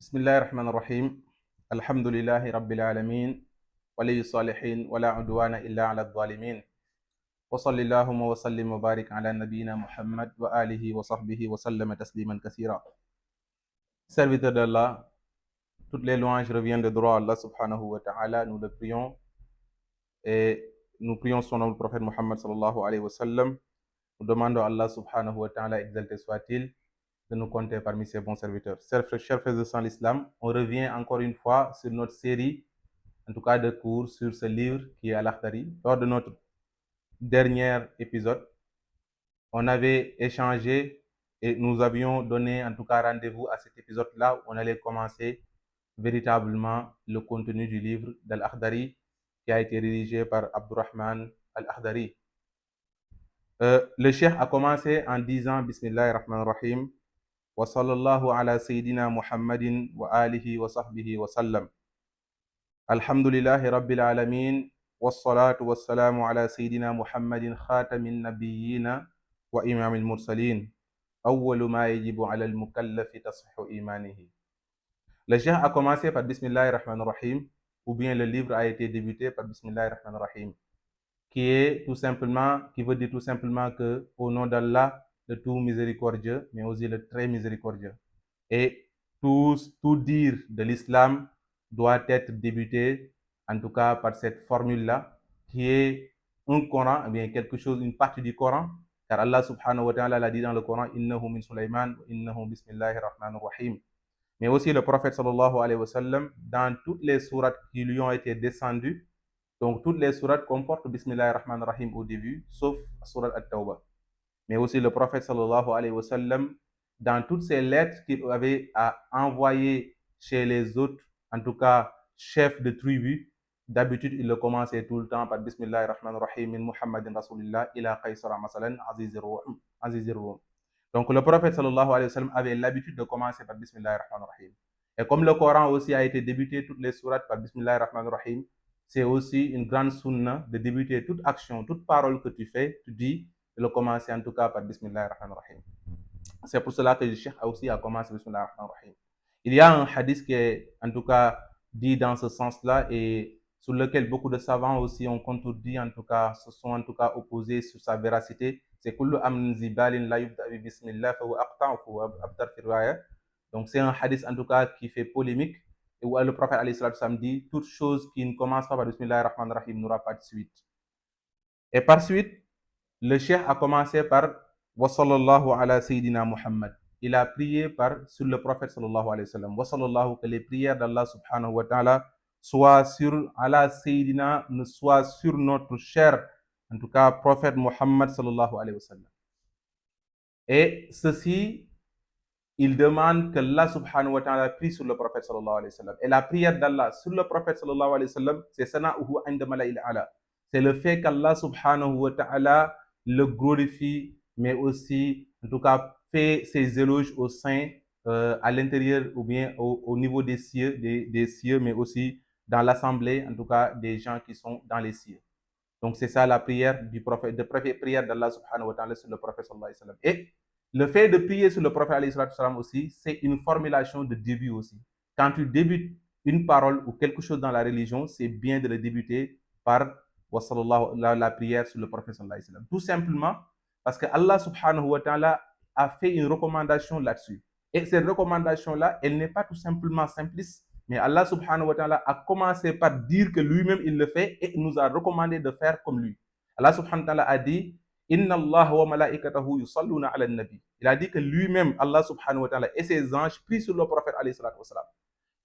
Bismillahir Rahmanir Rahim. Alhamdulillahi Rabbil Alamin. Waliy Salihin. Wala udwana illa ala dhalimin. Wa sallallahu wa sallim wa barik ala nabiyyina Muhammad wa alihi wa sahbihi wa sallama tasliman kathira. Serviteur d'Allah, toutes les louanges reviennent de droit à Allah subhanahu wa ta'ala. Nous le prions et nous prions son noble prophète Muhammad sallallahu alayhi wa sallam. Nous demandons à Allah subhanahu wa ta'ala, exalté soit-il, de nous compter parmi ses bons serviteurs. Chers frères de sang l'islam, on revient encore une fois sur notre série, en tout cas de cours sur ce livre qui est Al-Akhdari. Lors de notre dernier épisode, on avait échangé et nous avions donné en tout cas rendez-vous à cet épisode-là où on allait commencer véritablement le contenu du livre d'Al-Akhdari qui a été rédigé par Abdurrahman Al-Akhdari. Le cheikh a commencé en disant Bismillahir Rahmanir Rahim. Wa sallallahu ala sayyidina Muhammadin wa alihi wa sahbihi wa sallam. Alhamdulillahi Rabbil Alamin. Wassalatu wassalamu ala sayyidina Muhammadin khatamin nabiyyina wa imamil mursalin. Awwalu ma yajibu ala al-mukallafi tasihhu imanihi. Le cheikh a commencé par Bismillahir Rahmanir Rahim, ou bien le livre a été débuté par Bismillahir Rahmanir Rahim, qui veut dire tout simplement que au nom d'Allah, le tout miséricordieux, mais aussi le très miséricordieux. Et tout dire de l'islam doit être débuté, en tout cas par cette formule-là, qui est un Coran, ou bien quelque chose, une partie du Coran, car Allah subhanahu wa ta'ala l'a dit dans le Coran, Innahu min Sulaiman, Innahu bismillahir rahmanir rahim. Mais aussi le prophète sallallahu alayhi wa sallam, dans toutes les sourates qui lui ont été descendues, donc toutes les sourates comportent Bismillahir Rahmanir Rahim au début, sauf Surat At-Tawbah. Mais aussi le prophète sallallahu alayhi wa sallam, dans toutes ces lettres qu'il avait à envoyer chez les autres, en tout cas chefs de tribu, d'habitude il le commençait tout le temps par Bismillahir Rahmanir Rahim min Muhammadin Rasulillah ila Qaysara masalan azizir Rum. Donc le prophète sallallahu alayhi wa sallam avait l'habitude de commencer par Bismillahir Rahmanir Rahim. Et comme le Coran aussi a été débuté toutes les sourates par Bismillahir Rahmanir Rahim, c'est aussi une grande sunna de débuter toute action, toute parole que tu fais, tu dis, de le commencer en tout cas par Bismillahir Rahmanir Rahim. C'est pour cela que le cheikh aussi a commencé Bismillahir Rahmanir Rahim. Il y a un hadith qui est en tout cas dit dans ce sens-là et sur lequel beaucoup de savants aussi ont contredit, en tout cas, se sont en tout cas opposés sur sa véracité. C'est kullu amrin zibalin la yubda bi bismillah fa huwa aqta' fa huwa abtar fi riwaya. Donc c'est un hadith en tout cas qui fait polémique et où le prophète alayhi salatu wasallam dit toute chose qui ne commence pas par Bismillahir Rahmanir Rahim n'aura pas de suite. Et par suite, le cheikh a commencé par wa sallallahu ala sayyidina Muhammad. Il a prié sur le prophète sallallahu alayhi wa sallam. Wa sallallahu, que les prières d'Allah subhanahu wa ta'ala soient sur ala sayyidina, ne soient sur notre cher, en tout cas prophète Muhammad sallallahu alayhi wa sallam. Et ceci, il demande que Allah subhanahu wa ta'ala prie sur le prophète sallallahu alayhi wa sallam. Et la prière d'Allah sur le prophète sallallahu alayhi wa sallam, c'est sana'uhu inda mala'il a'la. C'est le fait qu'Allah subhanahu wa ta'ala le glorifie, mais aussi, en tout cas, fait ses éloges au sein, à l'intérieur ou bien au niveau des cieux, mais aussi dans l'assemblée, en tout cas, des gens qui sont dans les cieux. Donc, c'est ça la prière du prophète, prière d'Allah subhanahu wa ta'ala sur le prophète sallallahu alayhi wa sallam. Et le fait de prier sur le prophète alayhi wa sallam aussi, c'est une formulation de début aussi. Quand tu débutes une parole ou quelque chose dans la religion, c'est bien de le débuter par la prière sur le prophète sallallahu alayhi wa sallam. Tout simplement parce que Allah subhanahu wa ta'ala a fait une recommandation là-dessus. Et cette recommandation-là, elle n'est pas tout simplement simpliste, mais Allah subhanahu wa ta'ala a commencé par dire que lui-même il le fait et nous a recommandé de faire comme lui. Allah subhanahu wa ta'ala a dit Inna Allah wa malaikatahu yusalluna ala nabi. Il a dit que lui-même, Allah subhanahu wa ta'ala et ses anges prient sur le prophète alayhi salatu wa salam.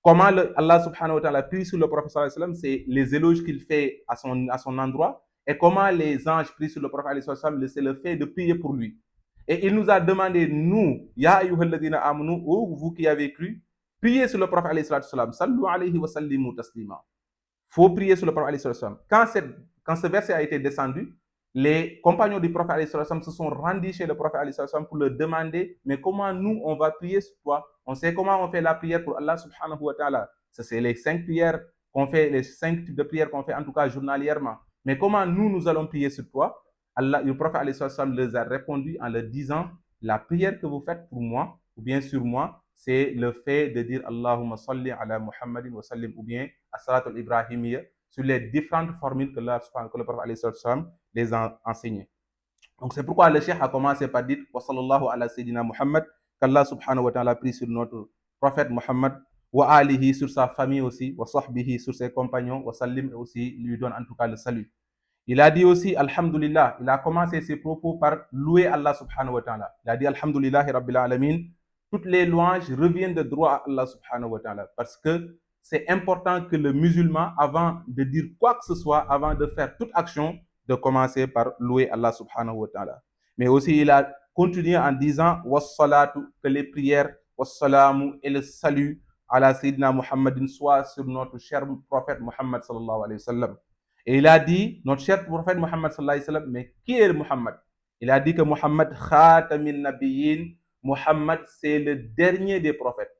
Comment Allah subhanahu wa ta'ala prie sur le prophète sallallahu alayhi wa sallam, c'est les éloges qu'il fait à son endroit. Et comment les anges prient sur le prophète alayhi wa sallam, c'est le fait de prier pour lui. Et il nous a demandé, nous, Ya ayyuhalladhina amanu, vous qui avez cru, priez sur le prophète alayhi wa sallam. Sallu alayhi wa sallimu taslima. Faut prier sur le prophète alayhi wa sallam. Quand ce verset a été descendu, les compagnons du prophète alayhi wa sallam se sont rendus chez le prophète alayhi wa sallam pour le demander, mais comment nous on va prier sur toi? On sait comment on fait la prière pour Allah subhanahu wa ta'ala. Ça, c'est les 5 prières qu'on fait, les 5 types de prières qu'on fait, en tout cas journalièrement. Mais comment nous allons prier sur toi? Le prophète alayhi wa sallam les a répondu en leur disant, la prière que vous faites pour moi, ou bien sur moi, c'est le fait de dire Allahumma salli ala Muhammadin wa sallim ou bien as-salatul ibrahimiyya sur les différentes formules que le prophète alayhi salam les a enseignées. Donc c'est pourquoi le cheikh a commencé par dire wa sallallahu ala sayyidina Muhammad, qu'Allah subhanahu wa ta'ala prie sur notre prophète Muhammad, wa alihi sur sa famille aussi, wa sahbihi sur ses compagnons, wa sallim aussi lui donne en tout cas le salut. Il a dit aussi Alhamdulillah, il a commencé ses propos par louer Allah subhanahu wa ta'ala. Il a dit Alhamdulillahi rabbil alamin, toutes les louanges reviennent de droit à Allah subhanahu wa ta'ala, parce que c'est important que le musulman, avant de dire quoi que ce soit, avant de faire toute action, de commencer par louer Allah subhanahu wa ta'ala. Mais aussi il a continué en disant wassalatu, que les prières, wassalamu et le salut ala sayyidina Muhammadin soit sur notre cher prophète Muhammad sallallahu alayhi wa sallam. Et il a dit, notre cher prophète Muhammad sallallahu alayhi wa sallam, mais qui est Muhammad? Il a dit que Muhammad khatamin nabiyyin, Muhammad c'est le dernier des prophètes.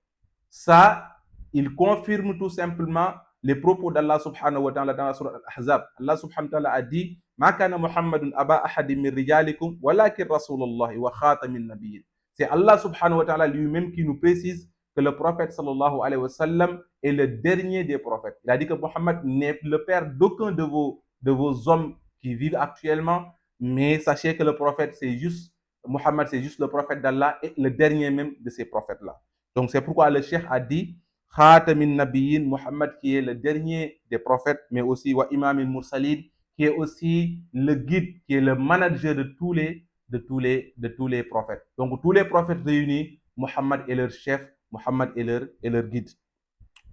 Ça, il confirme tout simplement les propos d'Allah subhanahu wa ta'ala dans la sourate Al-Ahzab. Allah subhanahu wa ta'ala a dit Ma kana Muhammadun aba ahadim min rijalikum walakin Rasulullah wa khatamin nabiyyin. C'est Allah subhanahu wa ta'ala lui-même qui nous précise que le prophète sallallahu alayhi wa sallam est le dernier des prophètes. Il a dit que Muhammad n'est le père d'aucun de vos hommes qui vivent actuellement, mais sachez que le prophète c'est juste Muhammad, c'est juste le prophète d'Allah et le dernier même de ces prophètes-là. Donc c'est pourquoi le cheikh a dit Khatamin Nabiyyin, Muhammad qui est le dernier des prophètes, mais aussi wa Imamil Mursalin, qui est aussi le guide, qui est le manager de tous les prophètes. Donc tous les prophètes réunis, Muhammad est leur chef, Muhammad est leur guide.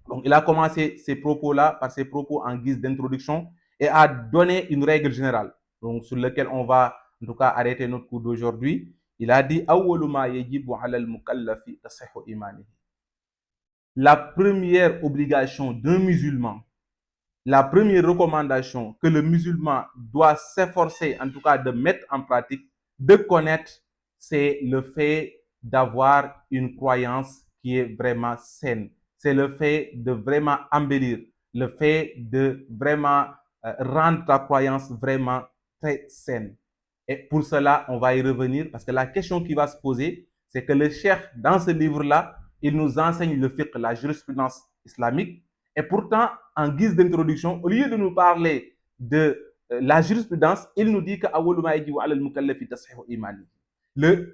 Donc il a commencé ces propos-là par ses propos en guise d'introduction et a donné une règle générale, donc sur laquelle on va en tout cas arrêter notre cours d'aujourd'hui. Il a dit awwalu ma yajibu ala al-mukallafi tasihhu imanihi. La première obligation d'un musulman, la première recommandation que le musulman doit s'efforcer en tout cas de mettre en pratique, de connaître, c'est le fait d'avoir une croyance qui est vraiment saine. C'est le fait de vraiment embellir, le fait de vraiment rendre ta croyance vraiment très saine. Et pour cela, on va y revenir parce que la question qui va se poser, c'est que le cheikh, dans ce livre-là, il nous enseigne le fiqh, la jurisprudence islamique. Et pourtant, en guise d'introduction, au lieu de nous parler de la jurisprudence, il nous dit que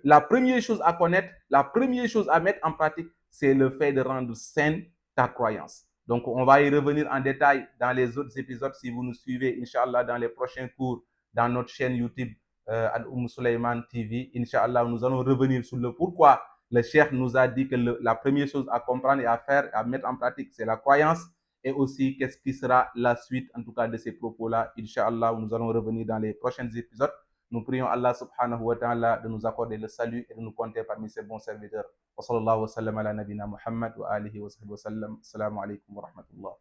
la première chose à connaître, la première chose à mettre en pratique, c'est le fait de rendre saine ta croyance. Donc, on va y revenir en détail dans les autres épisodes si vous nous suivez, Inch'Allah, dans les prochains cours, dans notre chaîne YouTube Al-Umm Sulayman TV. Inch'Allah, nous allons revenir sur le pourquoi le cheikh nous a dit que la première chose à comprendre et à faire, à mettre en pratique, c'est la croyance. Et aussi, qu'est-ce qui sera la suite, en tout cas, de ces propos-là. Inch'Allah, nous allons revenir dans les prochains épisodes. Nous prions Allah subhanahu wa ta'ala de nous accorder le salut et de nous compter parmi ses bons serviteurs. Wa sallallahu wa sallam ala nabina Muhammad wa alihi wa sallam. Assalamu alaikum wa rahmatullah.